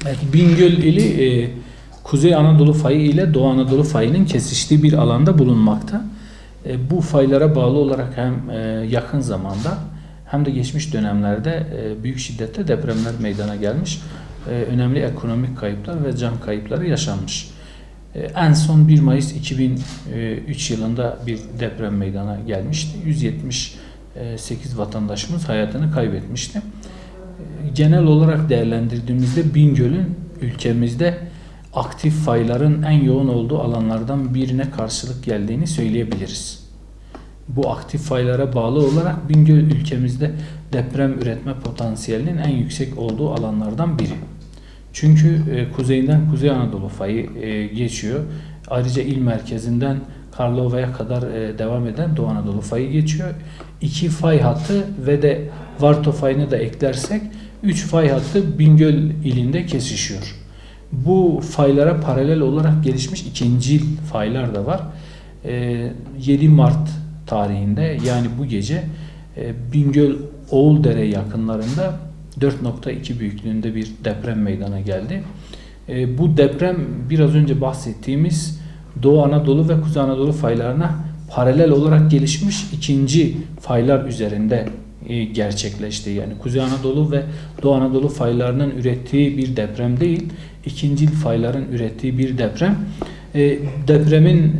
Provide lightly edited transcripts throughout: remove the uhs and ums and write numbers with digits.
Evet, Bingöl ili Kuzey Anadolu fayı ile Doğu Anadolu fayının kesiştiği bir alanda bulunmakta. Bu faylara bağlı olarak hem yakın zamanda hem de geçmiş dönemlerde büyük şiddette depremler meydana gelmiş. Önemli ekonomik kayıplar ve can kayıpları yaşanmış. En son 1 Mayıs 2003 yılında bir deprem meydana gelmişti. 178 vatandaşımız hayatını kaybetmişti. Genel olarak değerlendirdiğimizde Bingöl'ün ülkemizde aktif fayların en yoğun olduğu alanlardan birine karşılık geldiğini söyleyebiliriz. Bu aktif faylara bağlı olarak Bingöl ülkemizde deprem üretme potansiyelinin en yüksek olduğu alanlardan biri. Çünkü kuzeyinden Kuzey Anadolu fayı geçiyor. Ayrıca il merkezinden Karlova'ya kadar devam eden Doğu Anadolu fayı geçiyor. 2 fay hattı ve de Varto fayını da eklersek 3 fay hattı Bingöl ilinde kesişiyor. Bu faylara paralel olarak gelişmiş ikincil faylar da var. 7 Mart tarihinde, yani bu gece Bingöl Oğuldere yakınlarında 4.2 büyüklüğünde bir deprem meydana geldi. Bu deprem biraz önce bahsettiğimiz Doğu Anadolu ve Kuzey Anadolu faylarına paralel olarak gelişmiş ikinci faylar üzerinde gerçekleşti. Yani Kuzey Anadolu ve Doğu Anadolu faylarının ürettiği bir deprem değil, ikincil fayların ürettiği bir deprem. Depremin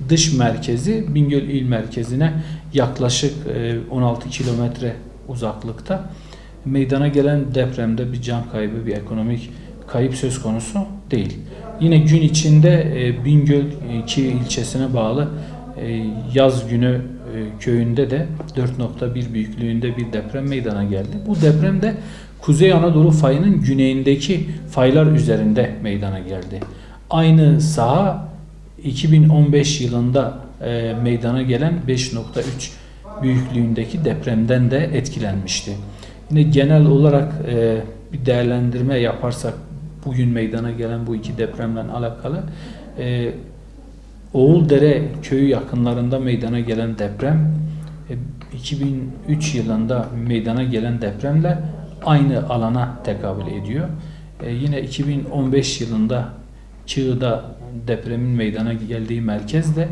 dış merkezi Bingöl il merkezine yaklaşık 16 kilometre uzaklıkta. Meydana gelen depremde bir can kaybı, bir ekonomik kayıp söz konusu değil. Yine gün içinde Bingöl ilçesine bağlı Yazgünü köyünde de 4.1 büyüklüğünde bir deprem meydana geldi. Bu deprem de Kuzey Anadolu fayının güneyindeki faylar üzerinde meydana geldi. Aynı saha 2015 yılında meydana gelen 5.3 büyüklüğündeki depremden de etkilenmişti. Yine genel olarak bir değerlendirme yaparsak bugün meydana gelen bu iki depremle alakalı Oğuldere köyü yakınlarında meydana gelen deprem 2003 yılında meydana gelen depremle aynı alana tekabül ediyor. Yine 2015 yılında Çığ'da depremin meydana geldiği merkezde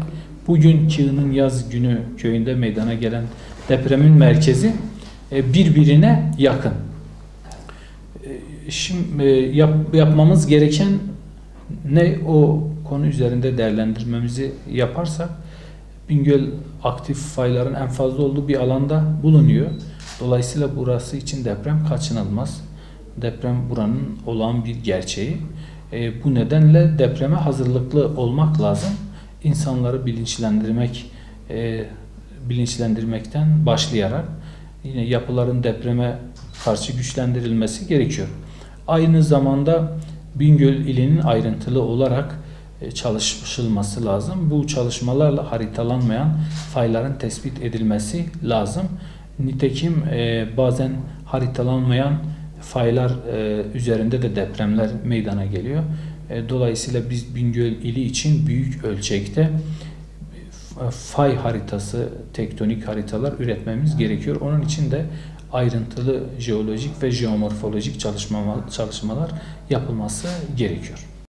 bugün Çığ'ın Yazgünü köyünde meydana gelen depremin merkezi birbirine yakın. Şimdi yapmamız gereken ne, o konu üzerinde değerlendirmemizi yaparsak Bingöl aktif fayların en fazla olduğu bir alanda bulunuyor. Dolayısıyla burası için deprem kaçınılmaz. Deprem buranın olağan bir gerçeği. Bu nedenle depreme hazırlıklı olmak lazım. İnsanları bilinçlendirmekten başlayarak yine yapıların depreme karşı güçlendirilmesi gerekiyor. Aynı zamanda Bingöl ilinin ayrıntılı olarak çalışılması lazım. Bu çalışmalarla haritalanmayan fayların tespit edilmesi lazım. Nitekim bazen haritalanmayan faylar üzerinde de depremler meydana geliyor. Dolayısıyla biz Bingöl ili için büyük ölçekte fay haritası, tektonik haritalar üretmemiz gerekiyor. Onun için de ayrıntılı jeolojik ve jeomorfolojik çalışmalar yapılması gerekiyor.